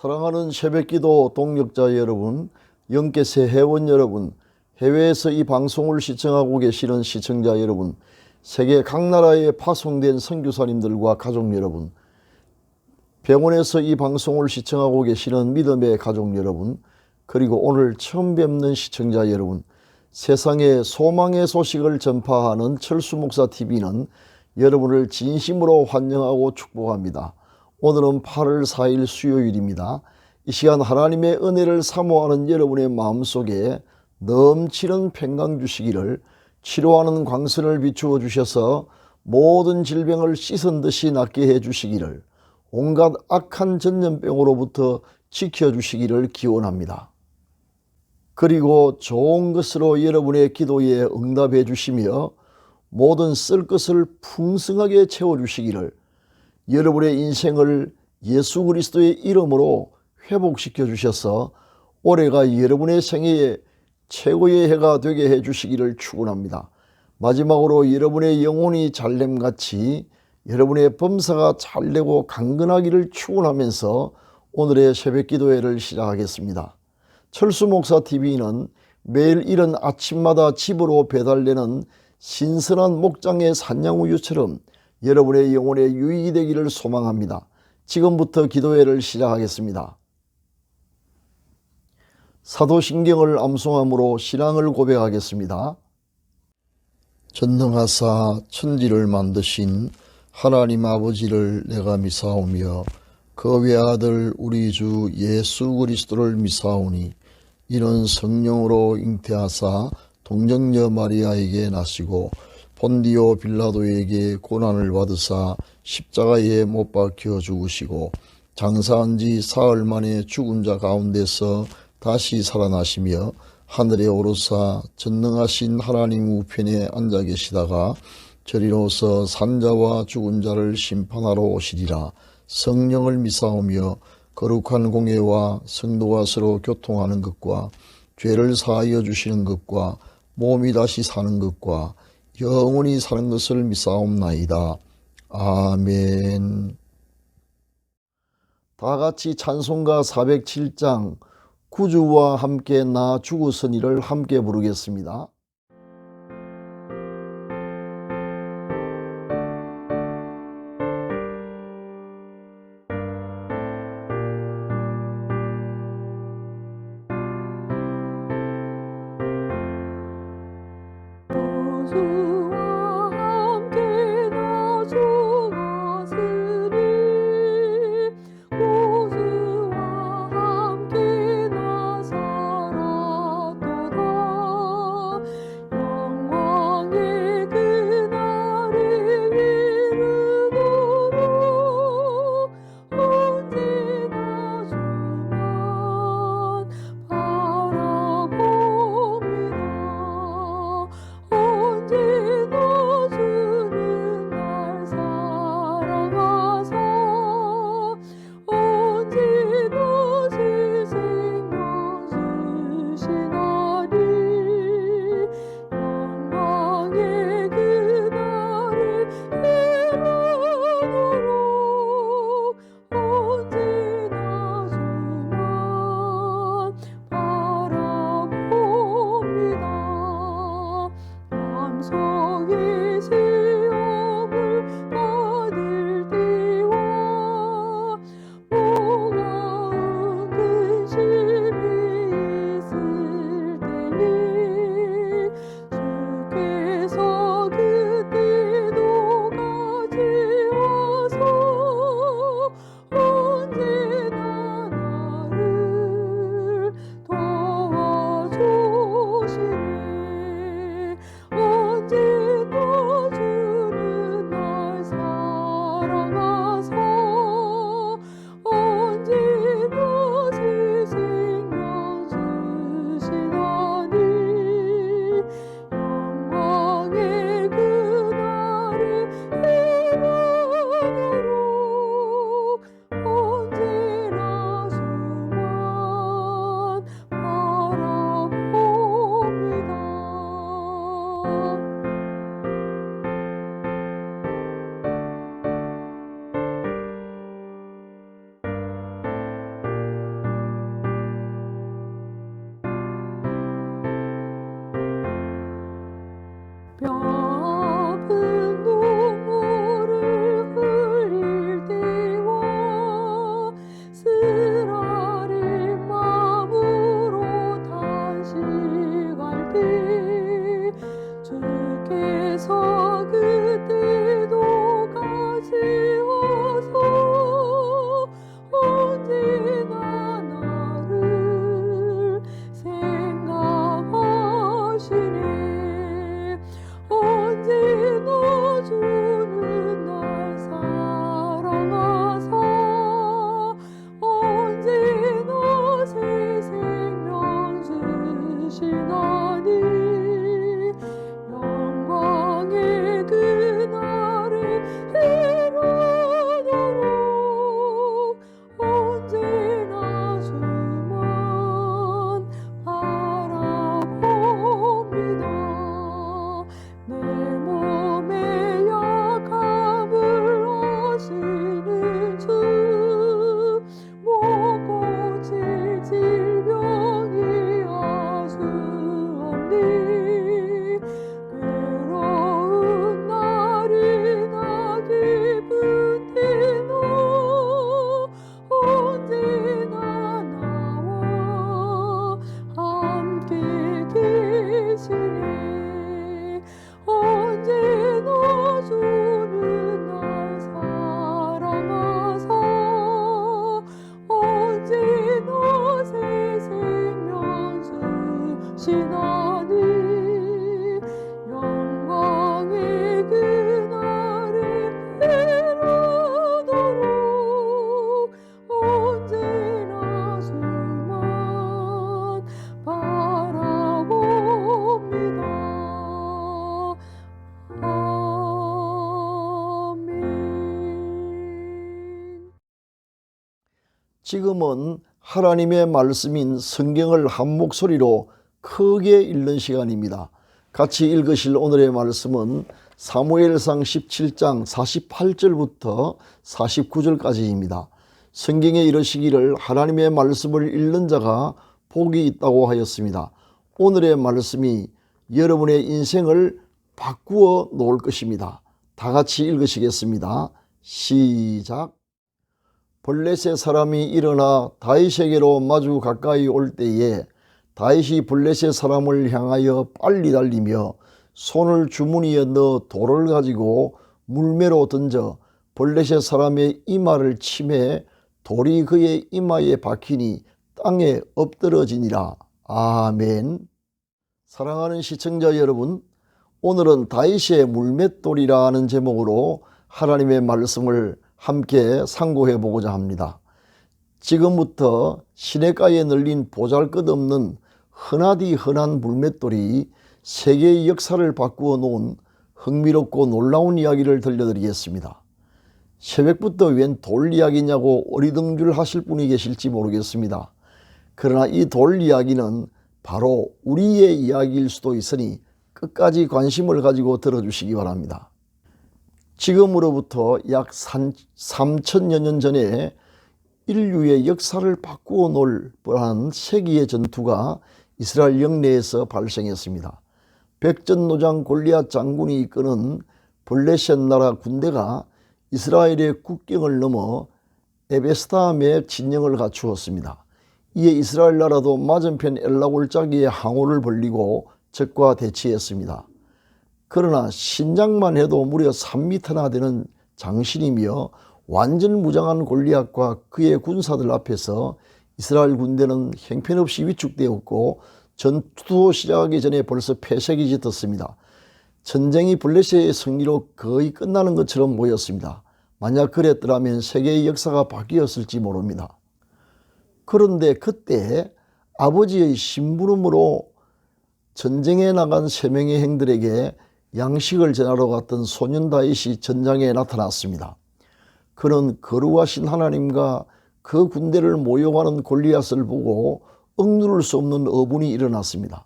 사랑하는 새벽기도 동역자 여러분, 영계세 회원 여러분, 해외에서 이 방송을 시청하고 계시는 시청자 여러분, 세계 각 나라에 파송된 선교사님들과 가족 여러분, 병원에서 이 방송을 시청하고 계시는 믿음의 가족 여러분, 그리고 오늘 처음 뵙는 시청자 여러분, 세상에 소망의 소식을 전파하는 철수목사TV는 여러분을 진심으로 환영하고 축복합니다. 오늘은 8월 4일 수요일입니다. 이 시간 하나님의 은혜를 사모하는 여러분의 마음속에 넘치는 평강 주시기를, 치료하는 광선을 비추어 주셔서 모든 질병을 씻은 듯이 낫게 해 주시기를, 온갖 악한 전염병으로부터 지켜주시기를 기원합니다. 그리고 좋은 것으로 여러분의 기도에 응답해 주시며 모든 쓸 것을 풍성하게 채워주시기를, 여러분의 인생을 예수 그리스도의 이름으로 회복시켜 주셔서 올해가 여러분의 생애에 최고의 해가 되게 해 주시기를 축원합니다. 마지막으로 여러분의 영혼이 잘됨같이 여러분의 범사가 잘되고 강건하기를 축원하면서 오늘의 새벽기도회를 시작하겠습니다. 철수목사TV는 매일 이른 아침마다 집으로 배달되는 신선한 목장의 산양우유처럼 여러분의 영혼에 유익이 되기를 소망합니다. 지금부터 기도회를 시작하겠습니다. 사도신경을 암송함으로 신앙을 고백하겠습니다. 전능하사 천지를 만드신 하나님 아버지를 내가 미사오며 그 외아들 우리 주 예수 그리스도를 미사오니, 이는 성령으로 잉태하사 동정녀 마리아에게 나시고 본디오 빌라도에게 고난을 받으사 십자가에 못 박혀 죽으시고 장사한 지 사흘 만에 죽은 자 가운데서 다시 살아나시며 하늘에 오르사 전능하신 하나님 우편에 앉아 계시다가 저리로서 산자와 죽은 자를 심판하러 오시리라. 성령을 미사오며 거룩한 공예와 성도가 서로 교통하는 것과 죄를 사하여 주시는 것과 몸이 다시 사는 것과 영원히 사는 것을 미사옵나이다. 아멘. 다같이 찬송가 407장 구주와 함께 나 죽으서니를 함께 부르겠습니다. 지금은 하나님의 말씀인 성경을 한 목소리로 크게 읽는 시간입니다. 같이 읽으실 오늘의 말씀은 사무엘상 17장 48절부터 49절까지입니다. 성경에 이르시기를 하나님의 말씀을 읽는 자가 복이 있다고 하였습니다. 오늘의 말씀이 여러분의 인생을 바꾸어 놓을 것입니다. 다 같이 읽으시겠습니다. 시작. 블레셋 사람이 일어나 다윗에게로 마주 가까이 올 때에 다윗이 블레셋 사람을 향하여 빨리 달리며 손을 주머니에 넣어 돌을 가지고 물매로 던져 블레셋 사람의 이마를 치매 돌이 그의 이마에 박히니 땅에 엎드러지니라. 아멘. 사랑하는 시청자 여러분, 오늘은 다윗의 물맷돌이라는 제목으로 하나님의 말씀을 함께 상고해 보고자 합니다. 지금부터 시냇가에 널린 보잘것없는 흔하디 흔한 물맷돌이 세계의 역사를 바꾸어 놓은 흥미롭고 놀라운 이야기를 들려드리겠습니다. 새벽부터 웬 돌 이야기냐고 어리둥절 하실 분이 계실지 모르겠습니다. 그러나 이 돌 이야기는 바로 우리의 이야기일 수도 있으니 끝까지 관심을 가지고 들어주시기 바랍니다. 지금으로부터 약 3천여 년 전에 인류의 역사를 바꾸어 놓을 뻔한 세기의 전투가 이스라엘 영내에서 발생했습니다. 백전노장 골리앗 장군이 이끄는 블레셋 나라 군대가 이스라엘의 국경을 넘어 에베스다함에 진영을 갖추었습니다. 이에 이스라엘 나라도 맞은편 엘라골짜기에 항우를 벌리고 적과 대치했습니다. 그러나 신장만 해도 무려 3m나 되는 장신이며 완전 무장한 골리앗과 그의 군사들 앞에서 이스라엘 군대는 형편없이 위축되었고 전투도 시작하기 전에 벌써 패색이 짙었습니다. 전쟁이 블레셋의 승리로 거의 끝나는 것처럼 보였습니다. 만약 그랬더라면 세계의 역사가 바뀌었을지 모릅니다. 그런데 그때 아버지의 심부름으로 전쟁에 나간 3명의 형들에게 양식을 전하러 갔던 소년 다윗이 전장에 나타났습니다. 그는 거룩하신 하나님과 그 군대를 모욕하는 골리앗을 보고 억누를 수 없는 어분이 일어났습니다.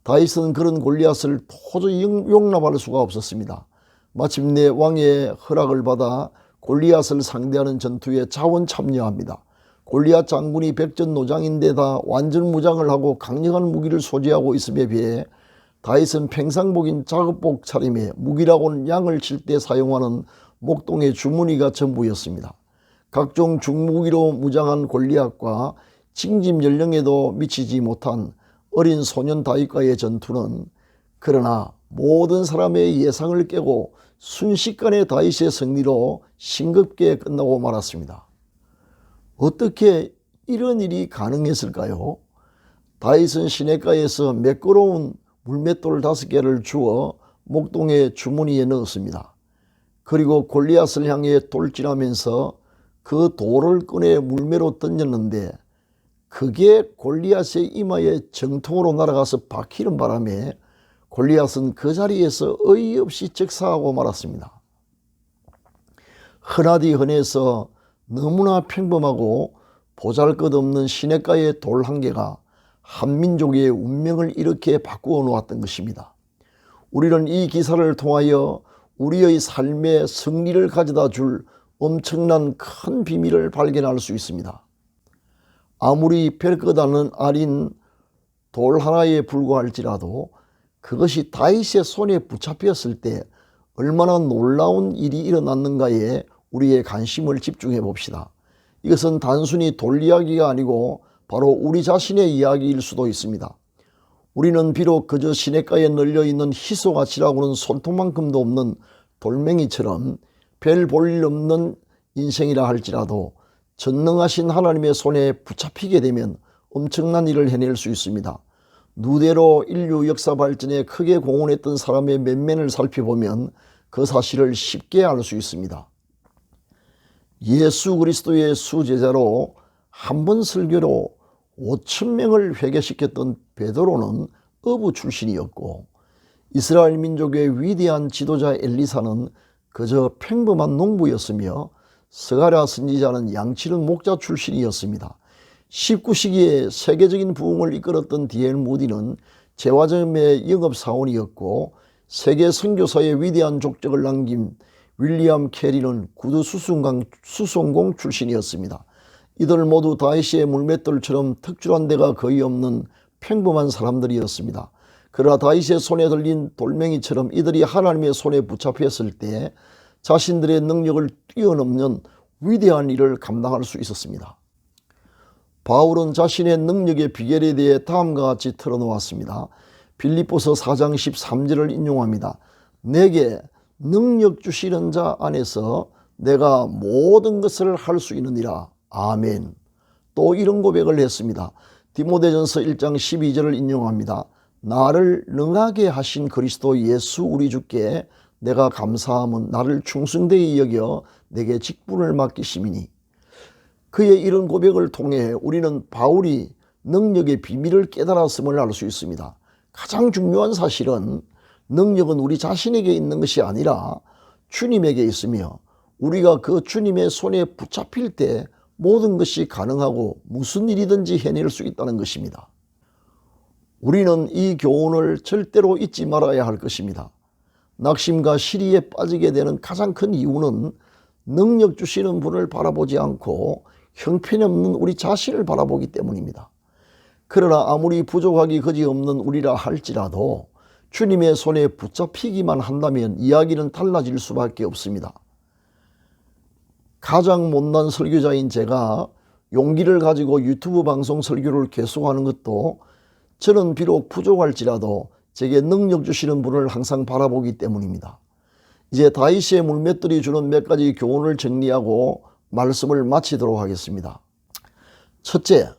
다윗은 그런 골리앗을 도저히 용납할 수가 없었습니다. 마침내 왕의 허락을 받아 골리앗을 상대하는 전투에 자원 참여합니다. 골리앗 장군이 백전노장인데다 완전 무장을 하고 강력한 무기를 소지하고 있음에 비해 다윗은 평상복인 작업복 차림에 무기라고는 양을 칠 때 사용하는 목동의 주머니가 전부였습니다. 각종 중무기로 무장한 골리앗과 징집 연령에도 미치지 못한 어린 소년 다윗과의 전투는 그러나 모든 사람의 예상을 깨고 순식간에 다윗의 승리로 싱겁게 끝나고 말았습니다. 어떻게 이런 일이 가능했을까요? 다윗은 시냇가에서 매끄러운 물맷돌 5개를 주워 목동의 주머니에 넣었습니다. 그리고 골리앗을 향해 돌진하면서 그 돌을 꺼내 물매로 던졌는데 그게 골리앗의 이마에 정통으로 날아가서 박히는 바람에 골리앗은 그 자리에서 어이없이 즉사하고 말았습니다. 흔하디 흔해서 너무나 평범하고 보잘것없는 시냇가의 돌 한 개가 한민족의 운명을 이렇게 바꾸어 놓았던 것입니다. 우리는 이 기사를 통하여 우리의 삶의 승리를 가져다 줄 엄청난 큰 비밀을 발견할 수 있습니다. 아무리 별것 아닌 돌 하나에 불과할지라도 그것이 다윗의 손에 붙잡혔을 때 얼마나 놀라운 일이 일어났는가에 우리의 관심을 집중해 봅시다. 이것은 단순히 돌 이야기가 아니고 바로 우리 자신의 이야기일 수도 있습니다. 우리는 비록 그저 시냇가에 널려있는 희소가치라고는 손톱만큼도 없는 돌멩이처럼 별 볼 일 없는 인생이라 할지라도 전능하신 하나님의 손에 붙잡히게 되면 엄청난 일을 해낼 수 있습니다. 누대로 인류 역사 발전에 크게 공헌했던 사람의 면면을 살펴보면 그 사실을 쉽게 알 수 있습니다. 예수 그리스도의 수제자로 한 번 설교로 5,000명을 회개시켰던 베드로는 어부 출신이었고 이스라엘 민족의 위대한 지도자 엘리사는 그저 평범한 농부였으며 스가랴 선지자는 양치는 목자 출신이었습니다. 19세기에 세계적인 부흥을 이끌었던 D.L. 무디는 제과점의 영업사원이었고 세계 선교사의 위대한 족적을 남긴 윌리엄 캐리는 구두 수송공 출신이었습니다. 이들 모두 다윗의 물맷돌처럼 특출한 데가 거의 없는 평범한 사람들이었습니다. 그러나 다윗의 손에 들린 돌멩이처럼 이들이 하나님의 손에 붙잡혔을 때 자신들의 능력을 뛰어넘는 위대한 일을 감당할 수 있었습니다. 바울은 자신의 능력의 비결에 대해 다음과 같이 털어놓았습니다. 빌립보서 4장 13절을 인용합니다. 내게 능력 주시는 자 안에서 내가 모든 것을 할 수 있느니라. 아멘. 또 이런 고백을 했습니다. 디모데전서 1장 12절을 인용합니다. 나를 능하게 하신 그리스도 예수 우리 주께 내가 감사함은 나를 충성되이 여겨 내게 직분을 맡기심이니. 그의 이런 고백을 통해 우리는 바울이 능력의 비밀을 깨달았음을 알 수 있습니다. 가장 중요한 사실은 능력은 우리 자신에게 있는 것이 아니라 주님에게 있으며 우리가 그 주님의 손에 붙잡힐 때 모든 것이 가능하고 무슨 일이든지 해낼 수 있다는 것입니다. 우리는 이 교훈을 절대로 잊지 말아야 할 것입니다. 낙심과 시리에 빠지게 되는 가장 큰 이유는 능력 주시는 분을 바라보지 않고 형편없는 우리 자신을 바라보기 때문입니다. 그러나 아무리 부족하기 그지없는 우리라 할지라도 주님의 손에 붙잡히기만 한다면 이야기는 달라질 수밖에 없습니다. 가장 못난 설교자인 제가 용기를 가지고 유튜브 방송 설교를 계속하는 것도 저는 비록 부족할지라도 제게 능력 주시는 분을 항상 바라보기 때문입니다. 이제 다윗의 물맷돌이 주는 몇 가지 교훈을 정리하고 말씀을 마치도록 하겠습니다. 첫째,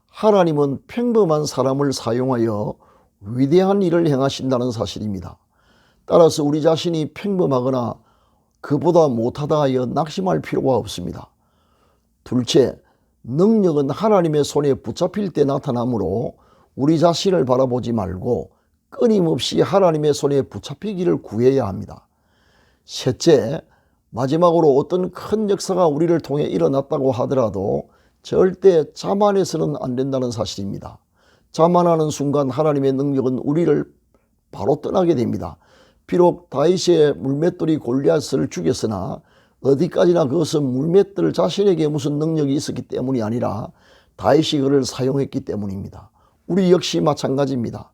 하나님은 평범한 사람을 사용하여 위대한 일을 행하신다는 사실입니다. 따라서 우리 자신이 평범하거나 그보다 못하다 하여 낙심할 필요가 없습니다. 둘째, 능력은 하나님의 손에 붙잡힐 때 나타나므로 우리 자신을 바라보지 말고 끊임없이 하나님의 손에 붙잡히기를 구해야 합니다. 셋째, 마지막으로 어떤 큰 역사가 우리를 통해 일어났다고 하더라도 절대 자만해서는 안 된다는 사실입니다. 자만하는 순간 하나님의 능력은 우리를 바로 떠나게 됩니다. 비록 다윗의 물맷돌이 골리앗을 죽였으나 어디까지나 그것은 물맷돌 자신에게 무슨 능력이 있었기 때문이 아니라 다윗이 그를 사용했기 때문입니다. 우리 역시 마찬가지입니다.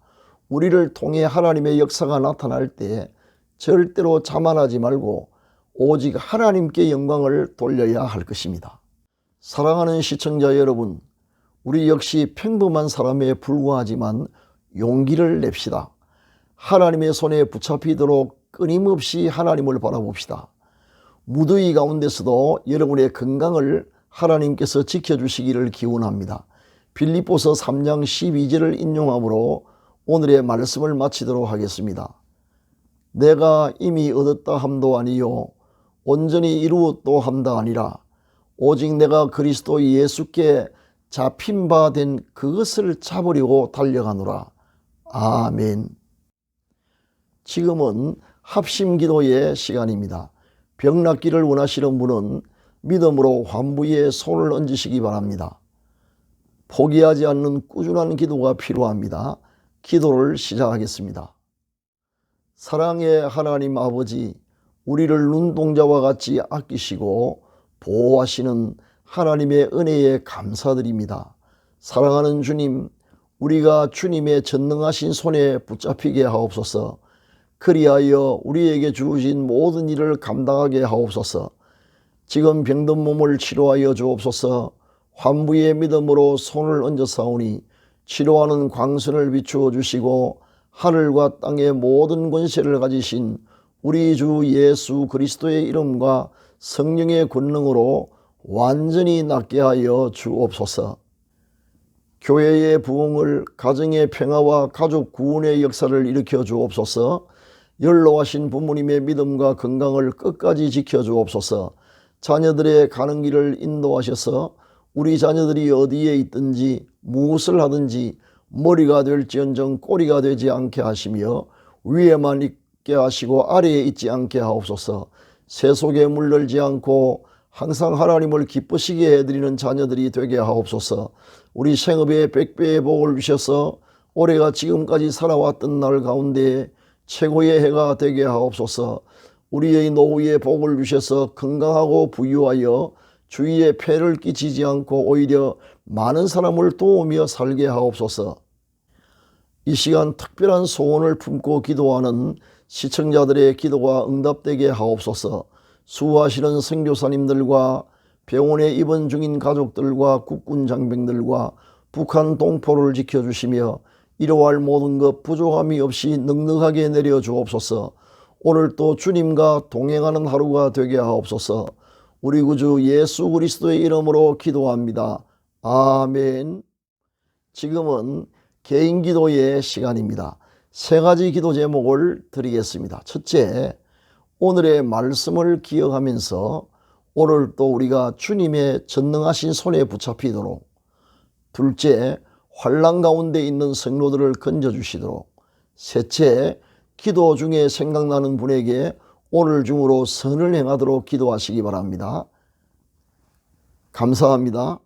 우리를 통해 하나님의 역사가 나타날 때 절대로 자만하지 말고 오직 하나님께 영광을 돌려야 할 것입니다. 사랑하는 시청자 여러분, 우리 역시 평범한 사람에 불과하지만 용기를 냅시다. 하나님의 손에 붙잡히도록 끊임없이 하나님을 바라봅시다. 무더위 가운데서도 여러분의 건강을 하나님께서 지켜주시기를 기원합니다. 빌립보서 3장 12절을 인용함으로 오늘의 말씀을 마치도록 하겠습니다. 내가 이미 얻었다 함도 아니요 온전히 이루었도 함도 아니라 오직 내가 그리스도 예수께 잡힌 바 된 그것을 잡으려고 달려가노라. 아멘. 지금은 합심기도의 시간입니다. 병 낫기를 원하시는 분은 믿음으로 환부에 손을 얹으시기 바랍니다. 포기하지 않는 꾸준한 기도가 필요합니다. 기도를 시작하겠습니다. 사랑의 하나님 아버지, 우리를 눈동자와 같이 아끼시고 보호하시는 하나님의 은혜에 감사드립니다. 사랑하는 주님, 우리가 주님의 전능하신 손에 붙잡히게 하옵소서. 그리하여 우리에게 주신 모든 일을 감당하게 하옵소서. 지금 병든 몸을 치료하여 주옵소서. 환부의 믿음으로 손을 얹어사오니 치료하는 광선을 비추어 주시고 하늘과 땅의 모든 권세를 가지신 우리 주 예수 그리스도의 이름과 성령의 권능으로 완전히 낫게 하여 주옵소서. 교회의 부흥을, 가정의 평화와 가족 구원의 역사를 일으켜 주옵소서. 연로하신 부모님의 믿음과 건강을 끝까지 지켜 주옵소서. 자녀들의 가는 길을 인도하셔서 우리 자녀들이 어디에 있든지 무엇을 하든지 머리가 될지언정 꼬리가 되지 않게 하시며 위에만 있게 하시고 아래에 있지 않게 하옵소서. 새 속에 물들지 않고 항상 하나님을 기쁘시게 해드리는 자녀들이 되게 하옵소서. 우리 생업에 100배의 복을 주셔서 올해가 지금까지 살아왔던 날 가운데 최고의 해가 되게 하옵소서. 우리의 노후에 복을 주셔서 건강하고 부유하여 주위에 폐를 끼치지 않고 오히려 많은 사람을 도우며 살게 하옵소서. 이 시간 특별한 소원을 품고 기도하는 시청자들의 기도가 응답되게 하옵소서. 수고하시는 선교사님들과 병원에 입원 중인 가족들과 국군 장병들과 북한 동포를 지켜주시며 이루어할 모든 것 부족함이 없이 넉넉하게 내려주옵소서. 오늘 또 주님과 동행하는 하루가 되게 하옵소서. 우리 구주 예수 그리스도의 이름으로 기도합니다. 아멘. 지금은 개인 기도의 시간입니다. 세 가지 기도 제목을 드리겠습니다. 첫째, 오늘의 말씀을 기억하면서 오늘 또 우리가 주님의 전능하신 손에 붙잡히도록. 둘째, 환난 가운데 있는 성도들을 건져주시도록. 셋째, 기도 중에 생각나는 분에게 오늘 중으로 선을 행하도록 기도하시기 바랍니다. 감사합니다.